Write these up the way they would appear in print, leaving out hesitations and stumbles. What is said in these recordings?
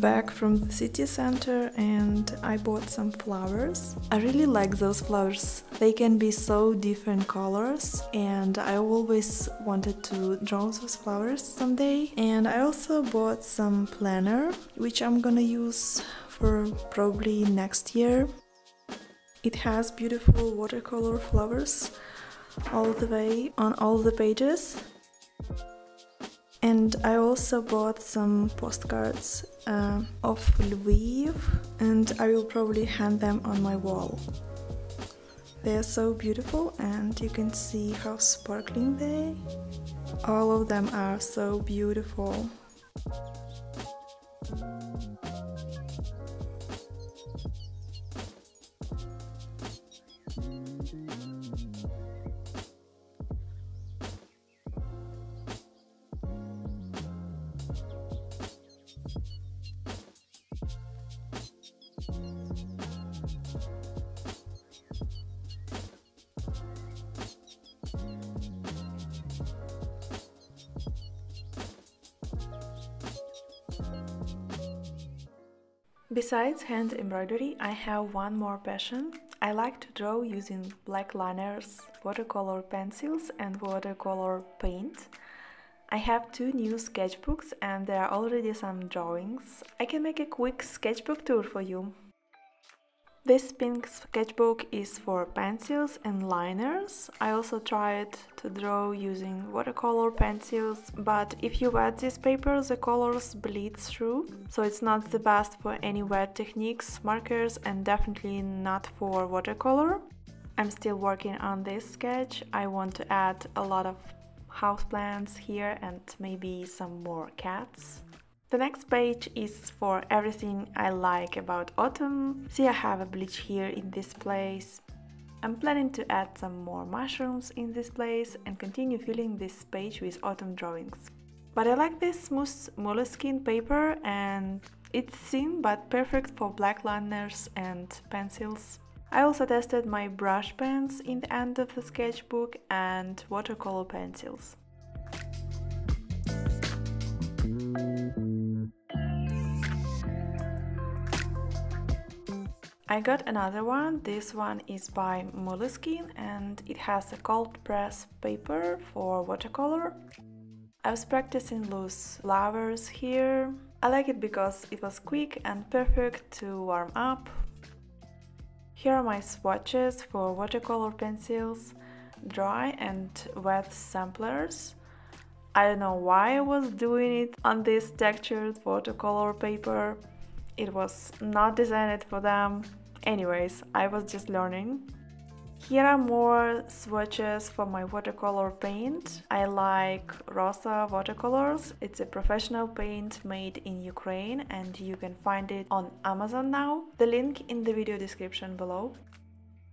back from the city center and I bought some flowers. I really like those flowers. They can be so different colors and I always wanted to draw those flowers someday. And I also bought some planner, which I'm gonna use for probably next year. It has beautiful watercolor flowers all the way on all the pages. And I also bought some postcards of Lviv and I will probably hang them on my wall. They are so beautiful and you can see how sparkling they are. All of them are so beautiful. Besides hand embroidery, I have one more passion. I like to draw using black liners, watercolor pencils and watercolor paint. I have 2 new sketchbooks and there are already some drawings. I can make a quick sketchbook tour for you. This pink sketchbook is for pencils and liners. I also tried to draw using watercolor pencils, but if you wet this paper, the colors bleed through, so it's not the best for any wet techniques, markers, and definitely not for watercolor. I'm still working on this sketch. I want to add a lot of houseplants here and maybe some more cats. The next page is for everything I like about autumn. See, I have a bleach here in this place. I'm planning to add some more mushrooms in this place and continue filling this page with autumn drawings. But I like this smooth moleskin paper and it's thin but perfect for black liners and pencils. I also tested my brush pens in the end of the sketchbook and watercolor pencils. I got another one. This one is by Moleskine and it has a cold press paper for watercolor. I was practicing loose flowers here. I like it because it was quick and perfect to warm up. Here are my swatches for watercolor pencils, dry and wet samplers. I don't know why I was doing it on this textured watercolor paper. It was not designed for them. Anyways, I was just learning. Here are more swatches for my watercolor paint. I like Rosa watercolors. It's a professional paint made in Ukraine and you can find it on Amazon now. The link in the video description below.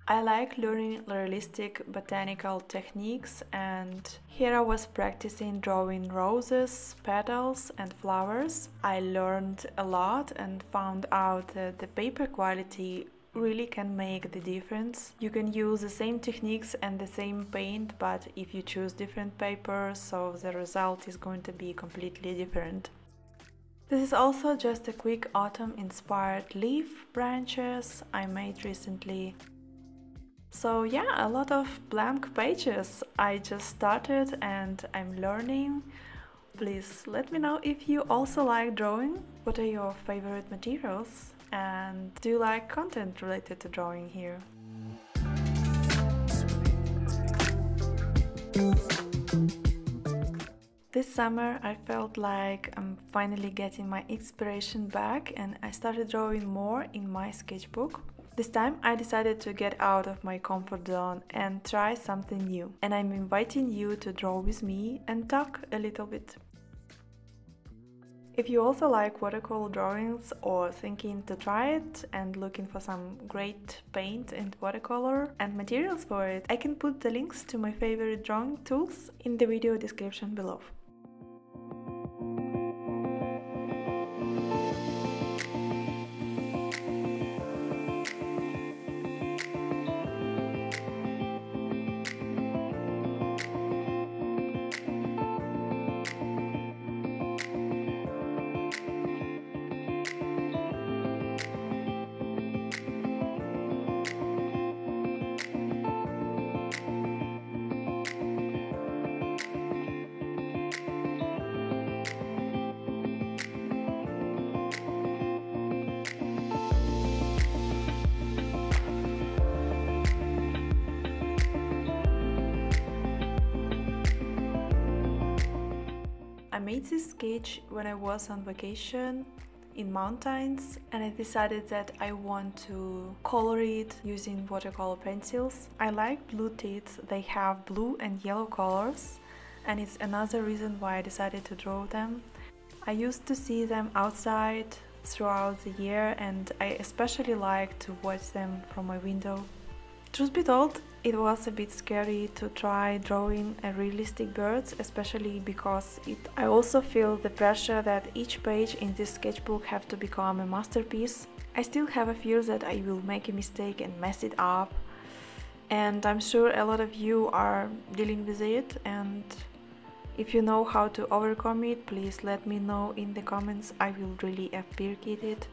I like learning realistic botanical techniques and here I was practicing drawing roses, petals and flowers. I learned a lot and found out that the paper quality really can make the difference. You can use the same techniques and the same paint, but if you choose different papers, so the result is going to be completely different. This is also just a quick autumn-inspired leaf branches I made recently. So yeah, a lot of blank pages. I just started and I'm learning. Please let me know if you also like drawing. What are your favorite materials? And do you like content related to drawing here? This summer I felt like I'm finally getting my inspiration back and I started drawing more in my sketchbook. This time I decided to get out of my comfort zone and try something new. And I'm inviting you to draw with me and talk a little bit. If you also like watercolor drawings or thinking to try it and looking for some great paint and watercolor and materials for it, I can put the links to my favorite drawing tools in the video description below. made this sketch when I was on vacation in mountains, and I decided that I want to color it using watercolor pencils. I like blue tits, they have blue and yellow colors, and it's another reason why I decided to draw them. I used to see them outside throughout the year, and I especially like to watch them from my window. Truth be told, it was a bit scary to try drawing a realistic birds, especially because I also feel the pressure that each page in this sketchbook have to become a masterpiece. I still have a fear that I will make a mistake and mess it up, and I'm sure a lot of you are dealing with it, and if you know how to overcome it, please let me know in the comments. I will really appreciate it.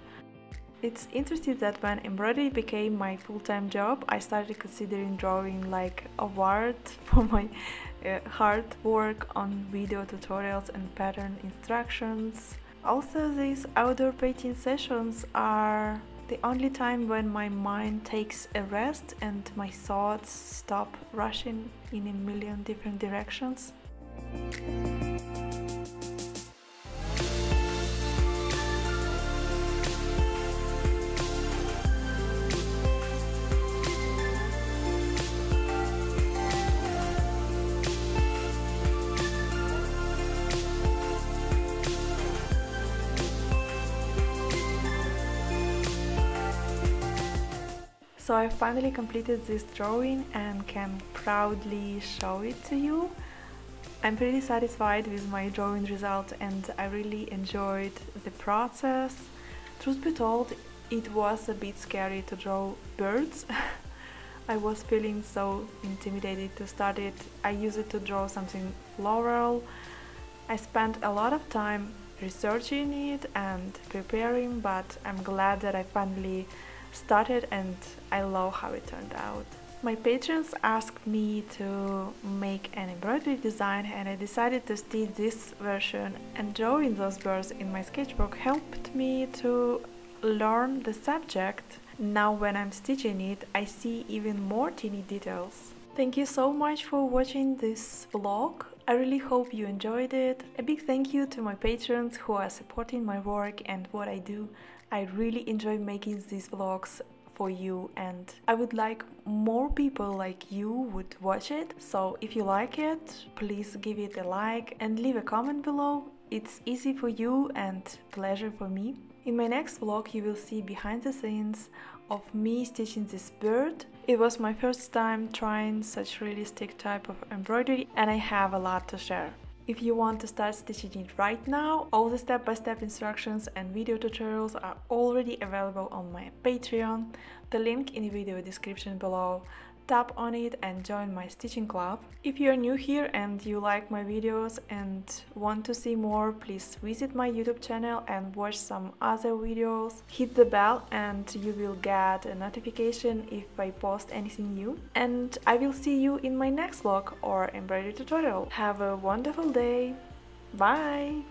It's interesting that when embroidery became my full-time job, I started considering drawing like a word for my hard work on video tutorials and pattern instructions. Also, these outdoor painting sessions are the only time when my mind takes a rest and my thoughts stop rushing in a million different directions. So I finally completed this drawing and can proudly show it to you. I'm pretty satisfied with my drawing result and I really enjoyed the process. Truth be told, it was a bit scary to draw birds. I was feeling so intimidated to start it. I used it to draw something floral. I spent a lot of time researching it and preparing, but I'm glad that I finally started and I love how it turned out. My patrons asked me to make an embroidery design and I decided to stitch this version, and drawing those birds in my sketchbook helped me to learn the subject. Now when I'm stitching it, I see even more teeny details. Thank you so much for watching this vlog. I really hope you enjoyed it. A big thank you to my patrons who are supporting my work and what I do. I really enjoy making these vlogs for you, and I would like more people like you would watch it. So if you like it, please give it a like and leave a comment below. It's easy for you and pleasure for me. In my next vlog you will see behind the scenes of me stitching this bird. It was my first time trying such realistic type of embroidery and I have a lot to share. If you want to start stitching it right now, all the step-by-step instructions and video tutorials are already available on my Patreon. The link in the video description below. Tap on it and join my stitching club. If you are new here and you like my videos and want to see more, please visit my YouTube channel and watch some other videos. Hit the bell and you will get a notification if I post anything new. And I will see you in my next vlog or embroidery tutorial. Have a wonderful day. Bye!